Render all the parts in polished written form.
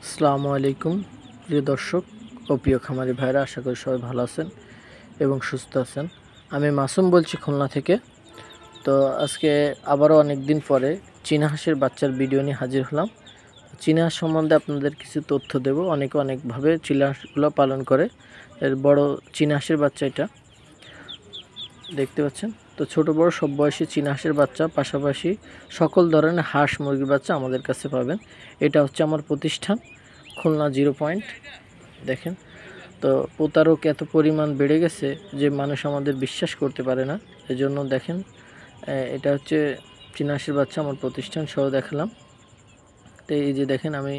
আসসালামু আলাইকুম প্রিয় দর্শক ও প্রিয় খামারি ভাইরা, আশা করি সবাই ভালো আছেন এবং সুস্থ আছেন। আমি মাসুম বলছি খুলনা থেকে। তো আজকে আবারও অনেক দিন পরে চীনা হাঁসের বাচ্চার ভিডিও নিয়ে হাজির হলাম। চীনা হাঁস সম্বন্ধে আপনাদের কিছু তথ্য দেব। অনেকে অনেকভাবে চীনা হাঁসগুলো পালন করে। এর বড় চীনা হাঁসের বাচ্চা এটা দেখতে পাচ্ছেন। তো ছোট বড় সব বয়সী চীনা হাঁসের বাচ্চা, পাশাপাশি সকল ধরনের হাঁস মুরগির বাচ্চা আমাদের কাছে পাবেন। এটা হচ্ছে আমার প্রতিষ্ঠান খুলনা 0 পয়েন্ট। দেখেন, তো প্রতারক এত পরিমাণ বেড়ে গেছে যে মানুষ আমাদের বিশ্বাস করতে পারে না। এজন্য দেখেন, এটা হচ্ছে চীনা হাঁসের বাচ্চা, আমার প্রতিষ্ঠান সহ দেখালাম। তো এই যে দেখেন, আমি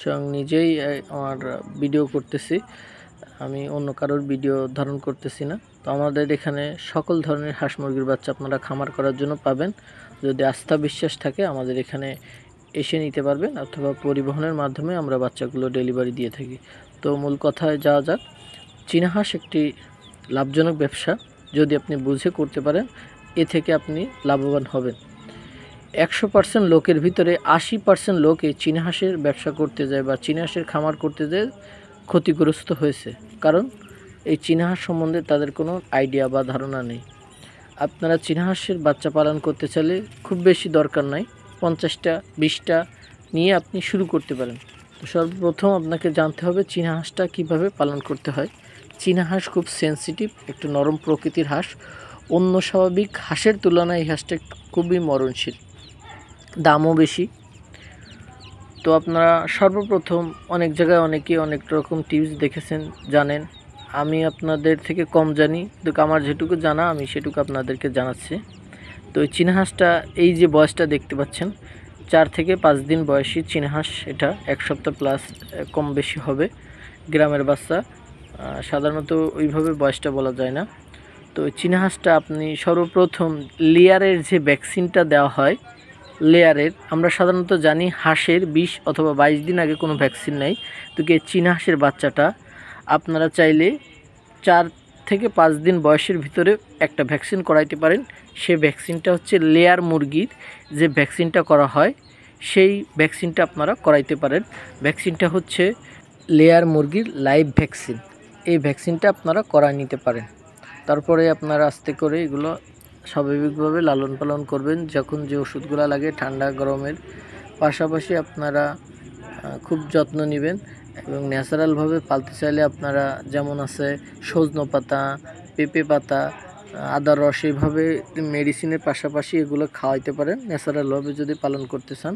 স্বয়ং নিজেই আমার ভিডিও করতেছি, আমি অন্য কারোর ভিডিও ধারণ করতেছি না। তো আমাদের এখানে সকল ধরনের হাঁস মুরগির বাচ্চা আপনারা খামার করার জন্য পাবেন। যদি আস্থা বিশ্বাস থাকে আমাদের এখানে এসে নিতে পারবেন, অথবা পরিবহনের মাধ্যমে আমরা বাচ্চাগুলো ডেলিভারি দিয়ে থাকি। তো মূল কথায় যাওয়া যাক। চীনা হাঁস একটি লাভজনক ব্যবসা। যদি আপনি বুঝে করতে পারেন, এ থেকে আপনি লাভবান হবেন। 100% লোকের ভিতরে 80% লোক এই চীনা হাঁসের ব্যবসা করতে যায় বা চীনা হাঁসের খামার করতে যায় ক্ষতিগ্রস্ত হয়েছে, কারণ এই চীনা হাঁস সম্বন্ধে তাদের কোনো আইডিয়া বা ধারণা নেই। আপনারা চীনা হাঁসের বাচ্চা পালন করতে চাইলে খুব বেশি দরকার নাই, 50টা 20টা নিয়ে আপনি শুরু করতে পারেন। তো সর্বপ্রথম আপনাকে জানতে হবে চীনা হাঁসটা কীভাবে পালন করতে হয়। চীনা হাঁস খুব সেন্সিটিভ, একটু নরম প্রকৃতির হাঁস। অন্য স্বাভাবিক হাঁসের তুলনায় এই হাঁসটা খুবই মরণশীল, দামও বেশি। তো আপনারা সর্বপ্রথম অনেক জায়গায় অনেকে অনেক রকম টিপস দেখেছেন, জানেন। আমি আপনাদের থেকে কম জানি, কিন্তু আমার যেটুকু জানা আমি সেটুকু আপনাদেরকে জানাচ্ছি। তো এই চীনা হাঁসটা, এই যে বয়সটা দেখতে পাচ্ছেন, 4 থেকে 5 দিন বয়সী চীনা হাঁস। এটা 1 সপ্তাহ প্লাস কম বেশি হবে। গ্রামের বাচ্চা, সাধারণত ওইভাবে বয়সটা বলা যায় না। তো চীনা হাঁসটা আপনি সর্বপ্রথম লেয়ারের যে ভ্যাকসিনটা দেওয়া হয়, লেয়ারের, আমরা সাধারণত জানি হাঁসের 20 অথবা 22 দিন আগে কোনো ভ্যাকসিন নেই। তো এই চীনা হাঁসের বাচ্চাটা আপনারা চাইলে 4 থেকে 5 দিন বয়সের ভিতরে একটা ভ্যাকসিন করাইতে পারেন। সেই ভ্যাকসিনটা হচ্ছে লেয়ার মুরগির যে ভ্যাকসিনটা করা হয়, সেই ভ্যাকসিনটা আপনারা করাইতে পারেন। ভ্যাকসিনটা হচ্ছে লেয়ার মুরগির লাইভ ভ্যাকসিন। এই ভ্যাকসিনটা আপনারা করায় নিতে পারেন। তারপরে আপনারা আস্তে করে এগুলো স্বাভাবিকভাবে লালন পালন করবেন। যখন যে ওষুধগুলো লাগে ঠান্ডা গরমের, পাশাপাশি আপনারা খুব যত্ন নেবেন। এবং ন্যাচারালভাবে পালতে চাইলে আপনারা যেমন আছে সজনে পাতা, পেঁপে পাতা, আদার রস, এইভাবে মেডিসিনের পাশাপাশি এগুলো খাওয়াইতে পারেন। ন্যাচারালভাবে যদি পালন করতে চান,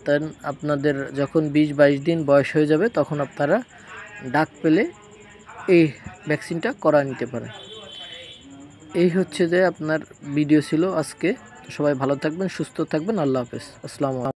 দেন আপনাদের যখন 20-22 দিন বয়স হয়ে যাবে, তখন আপনারা ডাক পেলে এই ভ্যাকসিনটা করা নিতে পারেন। এই হচ্ছে যে আপনার ভিডিও ছিল আজকে। সবাই ভালো থাকবেন, সুস্থ থাকবেন। আল্লাহ হাফেজ। আসসালামু আলাইকুম।